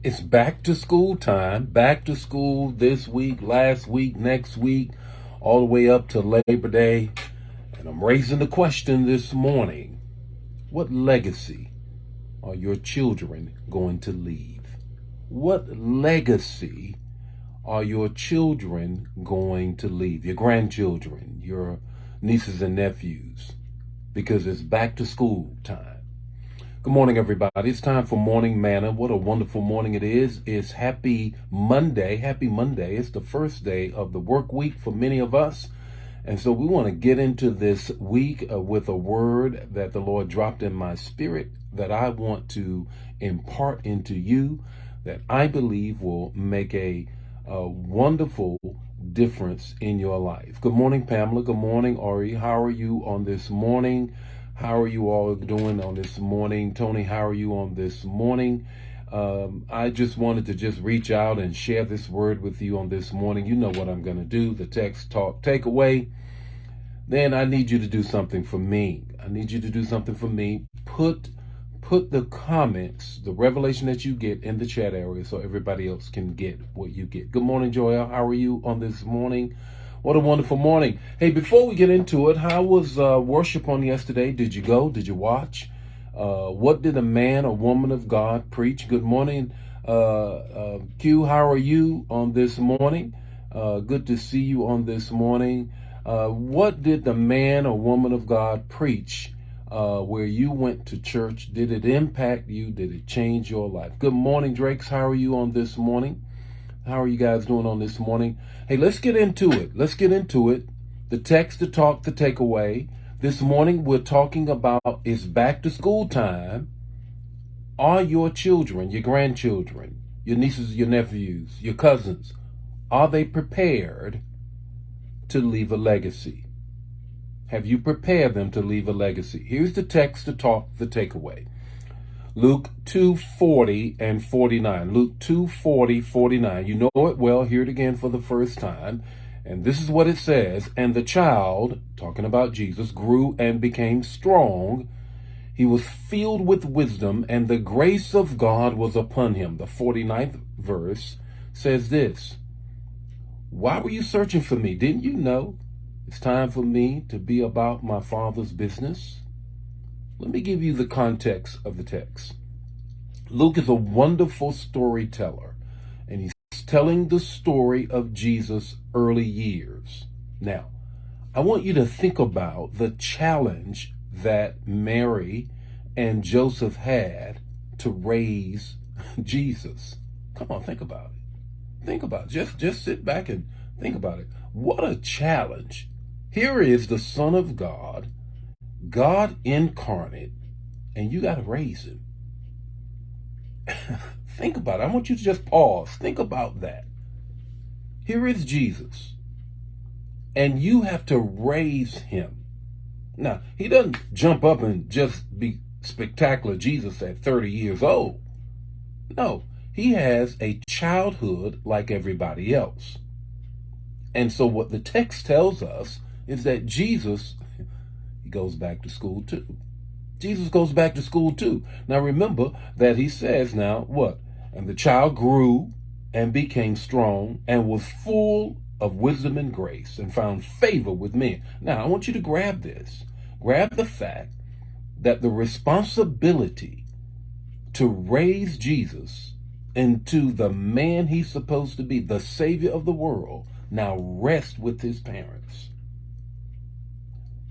It's back to school time. Back to school this week, last week, next week, all the way up to Labor Day. And I'm raising the question this morning. What legacy are your children going to leave? What legacy are your children going to leave? Your grandchildren, your nieces and nephews, because it's back to school time. Good morning, everybody. It's time for Morning Manna. What a wonderful morning it is. It's Happy Monday. Happy Monday. It's the first day of the work week for many of us. And so we want to get into this week with a word that the Lord dropped in my spirit that I want to impart into you, that I believe will make a wonderful difference in your life. Good morning, Pamela. Good morning, Ari. How are you on this morning? How are you all doing on this morning? Tony, how are you on this morning? I just wanted to just reach out and share this word with you on this morning. You know what I'm going to do, the text, talk, takeaway. Then I need you to do something for me. I need you to do something for me. Put the comments, the revelation that you get in the chat area so everybody else can get what you get. Good morning, Joel. How are you on this morning? What a wonderful morning. Hey, before we get into it, how was worship on yesterday? Did you go? Did you watch? What did a man or woman of God preach? Good morning, Q. How are you on this morning? Good to see you on this morning. What did the man or woman of God preach where you went to church? Did it impact you? Did it change your life? Good morning, Drakes. How are you on this morning? How are you guys doing on this morning? Hey, let's get into it. Let's get into it. The text, the talk, the takeaway. This morning we're talking about it's back to school time. Are your children, your grandchildren, your nieces, your nephews, your cousins, are they prepared to leave a legacy? Have you prepared them to leave a legacy? Here's the text, the talk, the takeaway. Luke 2:40 and 49. Luke 2:40, 49. You know it well. Hear it again for the first time. And this is what it says. And the child, talking about Jesus, grew and became strong. He was filled with wisdom, and the grace of God was upon him. The 49th verse says this. Why were you searching for me? Didn't you know it's time for me to be about my Father's business? Let me give you the context of the text. Luke is a wonderful storyteller, and he's telling the story of Jesus' early years. Now, I want you to think about the challenge that Mary and Joseph had to raise Jesus. Come on, think about it. Think about it. Just sit back and think about it. What a challenge. Here is the Son of God, God incarnate, and you got to raise him. Think about it. I want you to just pause. Think about that. Here is Jesus, and you have to raise him. Now, he doesn't jump up and just be spectacular Jesus at 30 years old. No, he has a childhood like everybody else. And so what the text tells us is that Jesus, he goes back to school too. Jesus goes back to school too. Now remember that he says now what? And the child grew and became strong and was full of wisdom and grace and found favor with men. Now I want you to grab this. Grab the fact that the responsibility to raise Jesus into the man he's supposed to be, the Savior of the world, now rests with his parents.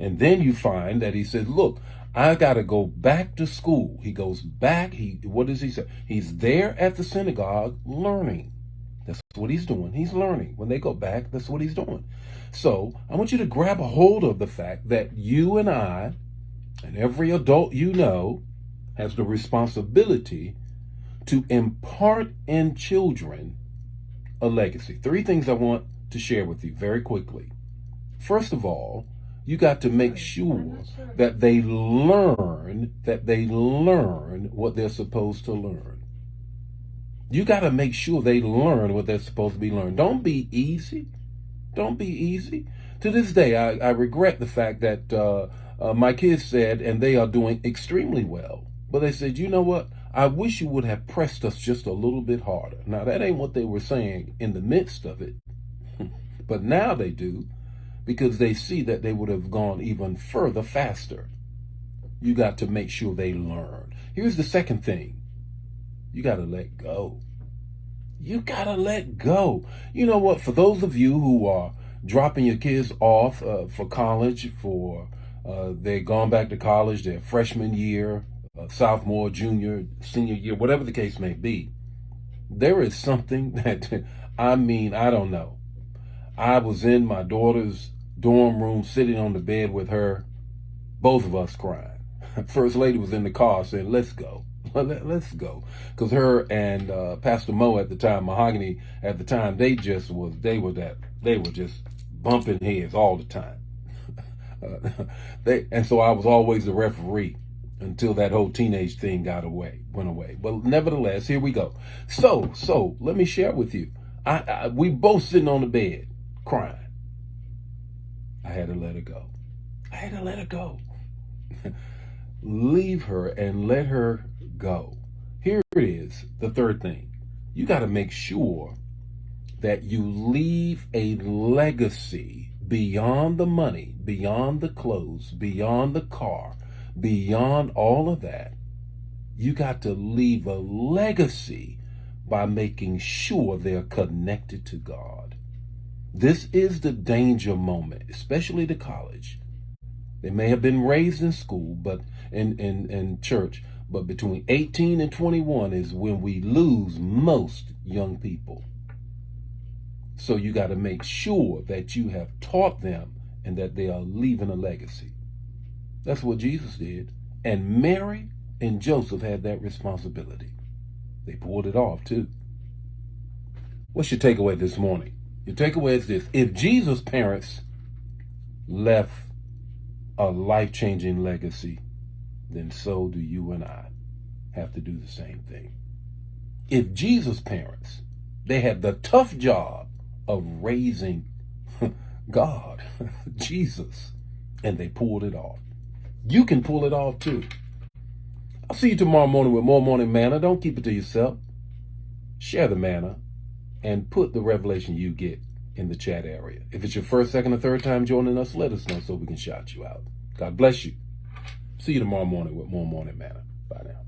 And then you find that he said, look, I got to go back to school. He goes back. What does he say? He's there at the synagogue learning. That's what he's doing. He's learning. When they go back, that's what he's doing. So I want you to grab a hold of the fact that you and I, and every adult you know, has the responsibility to impart in children a legacy. 3 things I want to share with you very quickly. First of all, you got to make sure that they learn what they're supposed to learn. You got to make sure they learn what they're supposed to be learned. Don't be easy. Don't be easy. To this day, I regret the fact that my kids said, and they are doing extremely well, but they said, you know what? I wish you would have pressed us just a little bit harder. Now, that ain't what they were saying in the midst of it, but now they do, because they see that they would have gone even further faster. You got to make sure they learn. Here's the second thing. You got to let go. You got to let go. You know what? For those of you who are dropping your kids off for college, they've gone back to college, their freshman year, sophomore, junior, senior year, whatever the case may be, there is something that, I don't know. I was in my daughter's dorm room, sitting on the bed with her, both of us crying. First lady was in the car saying, let's go. Let's go. Because her and Pastor Mo at the time, Mahogany at the time, they were just bumping heads all the time. And so I was always the referee until that whole teenage thing went away. But nevertheless, here we go. So let me share with you. We both sitting on the bed crying. I had to let her go. I had to let her go. Leave her and let her go. Here it is, the third thing. You got to make sure that you leave a legacy beyond the money, beyond the clothes, beyond the car, beyond all of that. You got to leave a legacy by making sure they're connected to God. This is the danger moment, especially the college. They may have been raised in school, but in church, but between 18 and 21 is when we lose most young people. So you got to make sure that you have taught them and that they are leaving a legacy. That's what Jesus did. And Mary and Joseph had that responsibility. They pulled it off too. What's your takeaway this morning? Your takeaway is this. If Jesus' parents left a life-changing legacy, then so do you and I have to do the same thing. If Jesus' parents, they had the tough job of raising God, Jesus, and they pulled it off, you can pull it off too. I'll see you tomorrow morning with more Morning Manna. Don't keep it to yourself. Share the manna and put the revelation you get in the chat area. If it's your first, second, or third time joining us, let us know so we can shout you out. God bless you. See you tomorrow morning with more Morning Manna. Bye now.